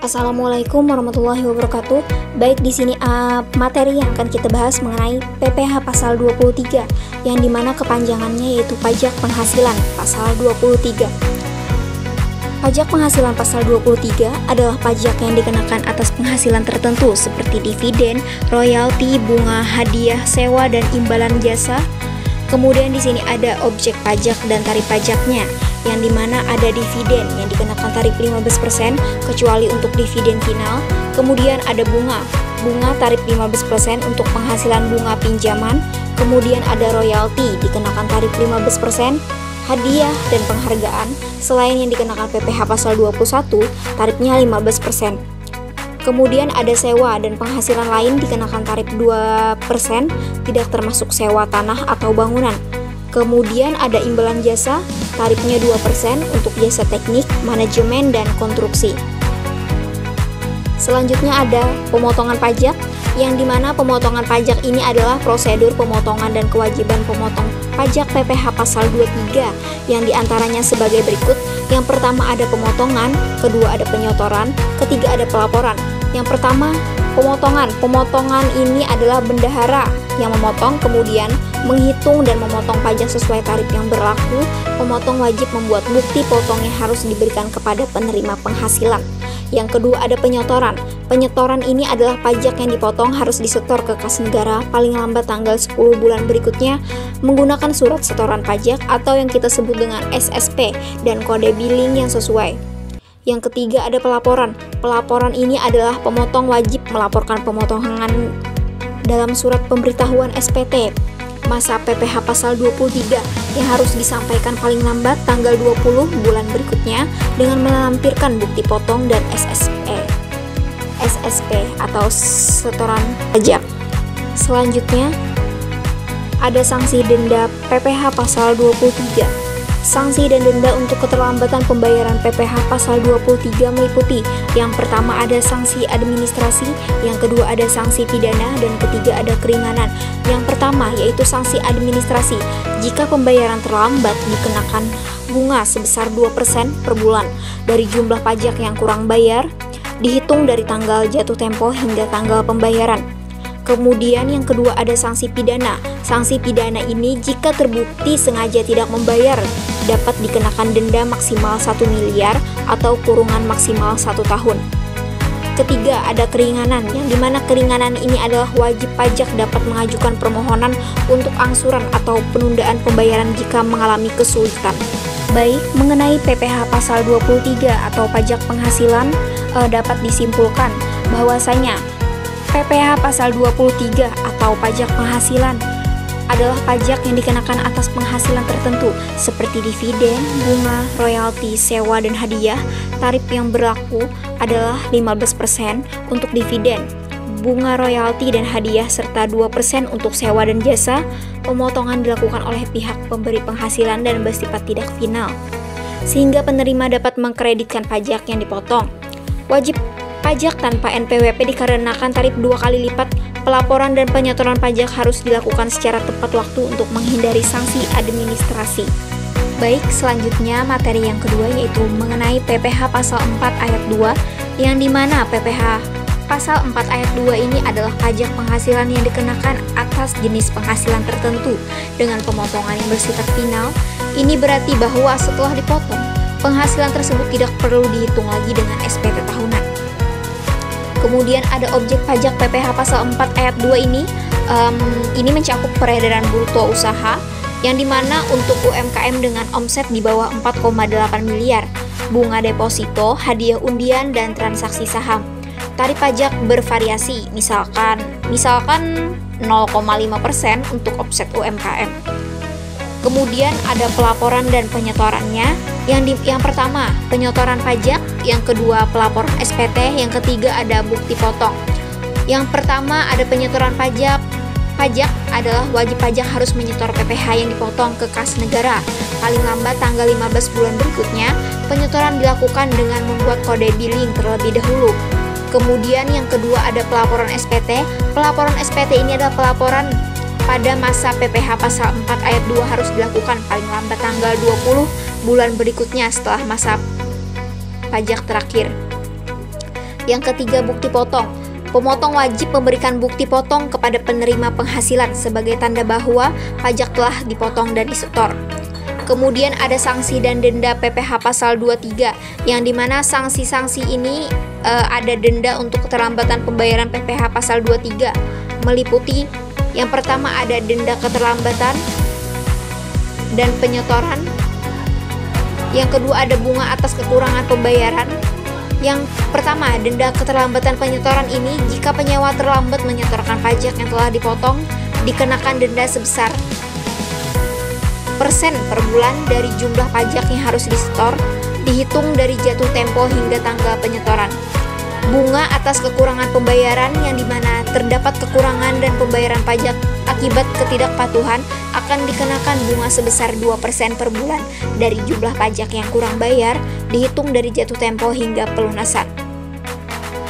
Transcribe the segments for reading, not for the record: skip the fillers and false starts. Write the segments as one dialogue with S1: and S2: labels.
S1: Assalamualaikum warahmatullahi wabarakatuh. Baik, di sini materi yang akan kita bahas mengenai PPh pasal 23 yang dimana kepanjangannya yaitu pajak penghasilan pasal 23. Pajak penghasilan pasal 23 adalah pajak yang dikenakan atas penghasilan tertentu seperti dividen, royalti, bunga, hadiah, sewa, dan imbalan jasa. Kemudian di sini ada objek pajak dan tarif pajaknya, yang dimana ada dividen yang dikenakan tarif 15% kecuali untuk dividen final. Kemudian ada bunga tarif 15% untuk penghasilan bunga pinjaman. Kemudian ada royalti dikenakan tarif 15%, hadiah dan penghargaan selain yang dikenakan PPh pasal 21 tarifnya 15%. Kemudian ada sewa dan penghasilan lain dikenakan tarif 2%, tidak termasuk sewa tanah atau bangunan. Kemudian ada imbalan jasa, tarifnya 2% untuk jasa teknik, manajemen, dan konstruksi. Selanjutnya ada pemotongan pajak, yang dimana pemotongan pajak ini adalah prosedur pemotongan dan kewajiban pemotong pajak PPh pasal 23 yang diantaranya sebagai berikut. Yang pertama ada pemotongan, kedua ada penyotoran, ketiga ada pelaporan. Yang pertama pemotongan. Pemotongan ini adalah bendahara yang memotong, kemudian menghitung dan memotong pajak sesuai tarif yang berlaku. Pemotong wajib membuat bukti potong yang harus diberikan kepada penerima penghasilan. Yang kedua ada penyotoran. Penyotoran ini adalah pajak yang dipotong harus disetor ke kas negara paling lambat tanggal 10 bulan berikutnya menggunakan surat setoran pajak atau yang kita sebut dengan SSP dan kode billing yang sesuai. Yang ketiga ada pelaporan. Pelaporan ini adalah pemotong wajib melaporkan pemotongan dalam surat pemberitahuan SPT masa PPh pasal 23 yang harus disampaikan paling lambat tanggal 20 bulan berikutnya dengan melampirkan bukti potong dan SSP atau setoran pajak. Selanjutnya ada sanksi denda PPh pasal 23. Sanksi dan denda untuk keterlambatan pembayaran PPh pasal 23 meliputi: yang pertama ada sanksi administrasi, yang kedua ada sanksi pidana, dan ketiga ada keringanan. Yang pertama yaitu sanksi administrasi. Jika pembayaran terlambat dikenakan bunga sebesar 2% per bulan dari jumlah pajak yang kurang bayar, dihitung dari tanggal jatuh tempo hingga tanggal pembayaran. Kemudian yang kedua ada sanksi pidana. Sanksi pidana ini jika terbukti sengaja tidak membayar dapat dikenakan denda maksimal 1 miliar atau kurungan maksimal 1 tahun. Ketiga ada keringanan, yang dimana keringanan ini adalah wajib pajak dapat mengajukan permohonan untuk angsuran atau penundaan pembayaran jika mengalami kesulitan. Baik, mengenai PPh pasal 23 atau pajak penghasilan dapat disimpulkan bahwasanya PPh pasal 23 atau pajak penghasilan adalah pajak yang dikenakan atas penghasilan tertentu seperti dividen, bunga, royalti, sewa, dan hadiah. Tarif yang berlaku adalah 15% untuk dividen, bunga, royalti, dan hadiah serta 2% untuk sewa dan jasa. Pemotongan dilakukan oleh pihak pemberi penghasilan dan bersifat tidak final, sehingga penerima dapat mengkreditkan pajak yang dipotong. Wajib pajak tanpa NPWP dikarenakan tarif 2 kali lipat. Pelaporan dan penyotoran pajak harus dilakukan secara tepat waktu untuk menghindari sanksi administrasi. Baik, selanjutnya materi yang kedua yaitu mengenai PPh pasal 4 ayat 2, yang dimana PPh pasal 4 ayat 2 ini adalah pajak penghasilan yang dikenakan atas jenis penghasilan tertentu dengan pemotongan yang bersifat final. Ini berarti bahwa setelah dipotong, penghasilan tersebut tidak perlu dihitung lagi dengan SPT tahunan. Kemudian ada objek pajak PPh pasal 4 ayat 2 ini mencakup peredaran bruto usaha, yang dimana untuk UMKM dengan omset di bawah 4,8 miliar, bunga deposito, hadiah undian, dan transaksi saham. Tarif pajak bervariasi, misalkan 0,5% untuk omset UMKM. Kemudian ada pelaporan dan penyetorannya. Yang pertama penyotoran pajak, yang kedua pelaporan SPT, yang ketiga ada bukti potong. Yang pertama ada penyetoran pajak. Pajak adalah wajib pajak harus menyetor PPh yang dipotong ke kas negara paling lambat tanggal 15 bulan berikutnya. Penyetoran dilakukan dengan membuat kode billing terlebih dahulu. Kemudian yang kedua ada pelaporan SPT. Pelaporan SPT ini adalah pelaporan pada masa PPh pasal 4 ayat 2 harus dilakukan paling lambat tanggal 20 bulan berikutnya setelah masa pajak terakhir. Yang ketiga, bukti potong. Pemotong wajib memberikan bukti potong kepada penerima penghasilan sebagai tanda bahwa pajak telah dipotong dan disetor. Kemudian ada sanksi dan denda PPh pasal 23, yang dimana sanksi-sanksi ini ada denda untuk keterlambatan pembayaran PPh pasal 23, meliputi yang pertama ada denda keterlambatan dan penyetoran. Yang kedua ada bunga atas kekurangan pembayaran. Yang pertama, denda keterlambatan penyetoran ini jika penyewa terlambat menyetorkan pajak yang telah dipotong, dikenakan denda sebesar persen per bulan dari jumlah pajak yang harus disetor, dihitung dari jatuh tempo hingga tanggal penyetoran. Bunga atas kekurangan pembayaran, yang dimana terdapat kekurangan dan pembayaran pajak akibat ketidakpatuhan, akan dikenakan bunga sebesar 2% per bulan dari jumlah pajak yang kurang bayar, dihitung dari jatuh tempo hingga pelunasan.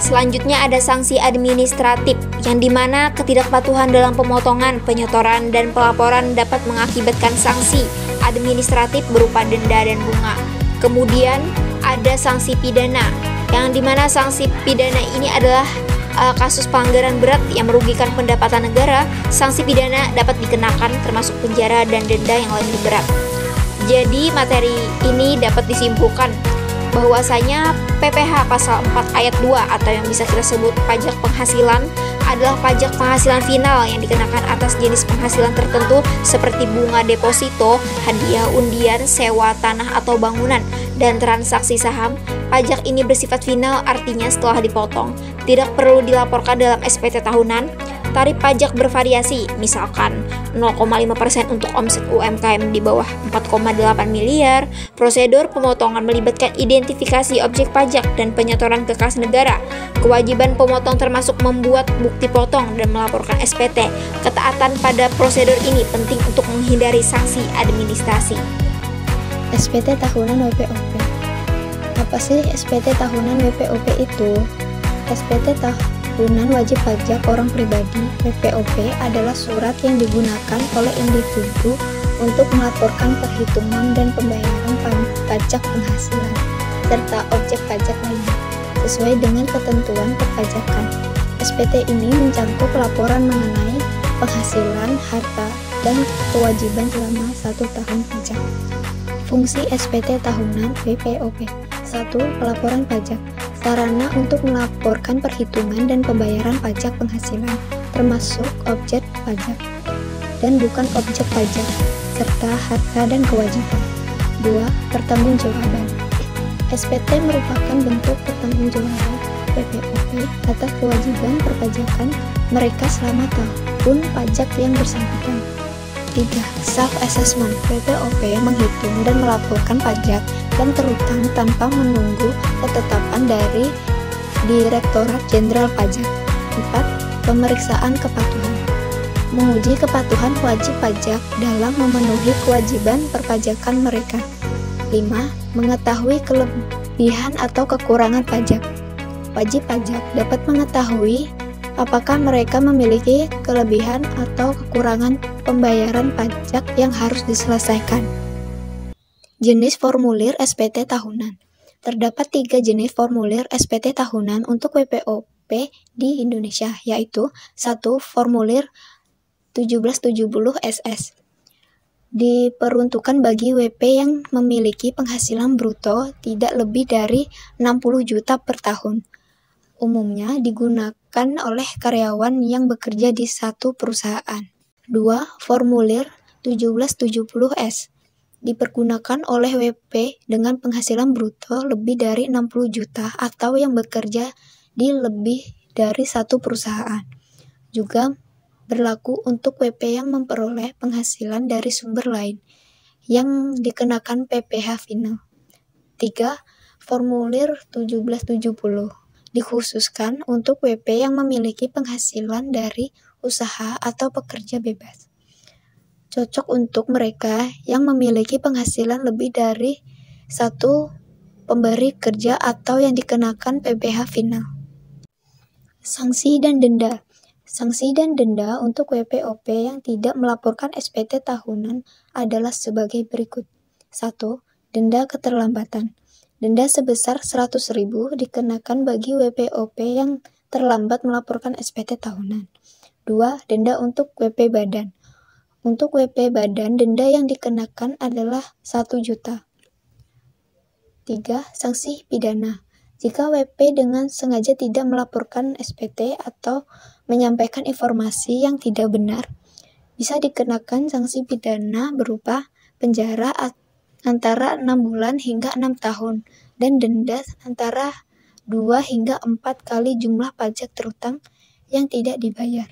S1: Selanjutnya ada sanksi administratif, yang dimana ketidakpatuhan dalam pemotongan, penyetoran, dan pelaporan dapat mengakibatkan sanksi administratif berupa denda dan bunga. Kemudian ada sanksi pidana, yang dimana sanksi pidana ini adalah kasus pelanggaran berat yang merugikan pendapatan negara. Sanksi pidana dapat dikenakan termasuk penjara dan denda yang lebih berat. Jadi materi ini dapat disimpulkan bahwasanya PPh pasal 4 ayat 2 atau yang bisa kita sebut pajak penghasilan adalah pajak penghasilan final yang dikenakan atas jenis penghasilan tertentu seperti bunga deposito, hadiah, undian, sewa tanah atau bangunan, dan transaksi saham. Pajak ini bersifat final, artinya setelah dipotong tidak perlu dilaporkan dalam SPT tahunan. Tarif pajak bervariasi, misalkan 0,5% untuk omset UMKM di bawah 4,8 miliar. Prosedur pemotongan melibatkan identifikasi objek pajak dan penyetoran ke kas negara. Kewajiban pemotong termasuk membuat bukti potong dan melaporkan SPT. Ketaatan pada prosedur ini penting untuk menghindari sanksi administrasi.
S2: SPT tahunan WPOP. Apa sih SPT tahunan WPOP itu? SPT tahunan wajib pajak orang pribadi WPOP adalah surat yang digunakan oleh individu untuk melaporkan perhitungan dan pembayaran pajak penghasilan serta objek pajak lainnya sesuai dengan ketentuan perpajakan. SPT ini mencakup laporan mengenai penghasilan, harta, dan kewajiban selama 1 tahun pajak. Fungsi SPT tahunan WPOP. 1. Pelaporan pajak. Sarana untuk melaporkan perhitungan dan pembayaran pajak penghasilan, termasuk objek pajak dan bukan objek pajak, serta harta dan kewajiban. 2. Pertanggungjawaban. SPT merupakan bentuk pertanggungjawaban WPOP atas kewajiban perpajakan mereka selama tahun pajak yang bersangkutan. 3. Self-assessment. WPOP menghitung dan melaporkan pajak dan terutang tanpa menunggu ketetapan dari Direktorat Jenderal Pajak. 4. Pemeriksaan kepatuhan. Menguji kepatuhan wajib pajak dalam memenuhi kewajiban perpajakan mereka. 5. Mengetahui kelebihan atau kekurangan pajak. Wajib pajak dapat mengetahui apakah mereka memiliki kelebihan atau kekurangan pembayaran pajak yang harus diselesaikan. Jenis formulir SPT tahunan. Terdapat 3 jenis formulir SPT tahunan untuk WPOP di Indonesia, yaitu 1. Formulir 1770 SS. Diperuntukkan bagi WP yang memiliki penghasilan bruto tidak lebih dari 60 juta per tahun. Umumnya digunakan oleh karyawan yang bekerja di satu perusahaan. 2. Formulir 1770S. Dipergunakan oleh WP dengan penghasilan bruto lebih dari 60 juta atau yang bekerja di lebih dari satu perusahaan. Juga berlaku untuk WP yang memperoleh penghasilan dari sumber lain yang dikenakan PPh final. 3. Formulir 1770 dikhususkan untuk WP yang memiliki penghasilan dari usaha atau pekerja bebas. Cocok untuk mereka yang memiliki penghasilan lebih dari satu pemberi kerja atau yang dikenakan PPh final. Sanksi dan denda. Sanksi dan denda untuk WPOP yang tidak melaporkan SPT tahunan adalah sebagai berikut. 1. Denda keterlambatan. Denda sebesar 100.000 dikenakan bagi WPOP yang terlambat melaporkan SPT tahunan. 2. Denda untuk WP Badan. Untuk WP Badan, denda yang dikenakan adalah 1 juta. 3. Sanksi pidana. Jika WP dengan sengaja tidak melaporkan SPT atau menyampaikan informasi yang tidak benar, bisa dikenakan sanksi pidana berupa penjara antara 6 bulan hingga 6 tahun dan denda antara 2 hingga 4 kali jumlah pajak terutang yang tidak dibayar.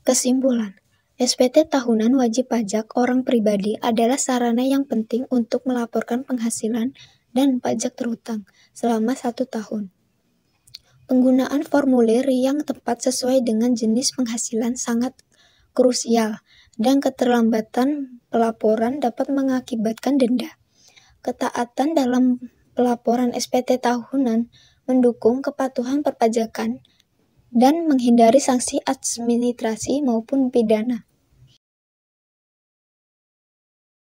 S2: Kesimpulan, SPT tahunan wajib pajak orang pribadi adalah sarana yang penting untuk melaporkan penghasilan dan pajak terutang selama 1 tahun. Penggunaan formulir yang tepat sesuai dengan jenis penghasilan sangat krusial, dan keterlambatan pelaporan dapat mengakibatkan denda. Ketaatan dalam pelaporan SPT tahunan mendukung kepatuhan perpajakan dan menghindari sanksi administrasi maupun pidana.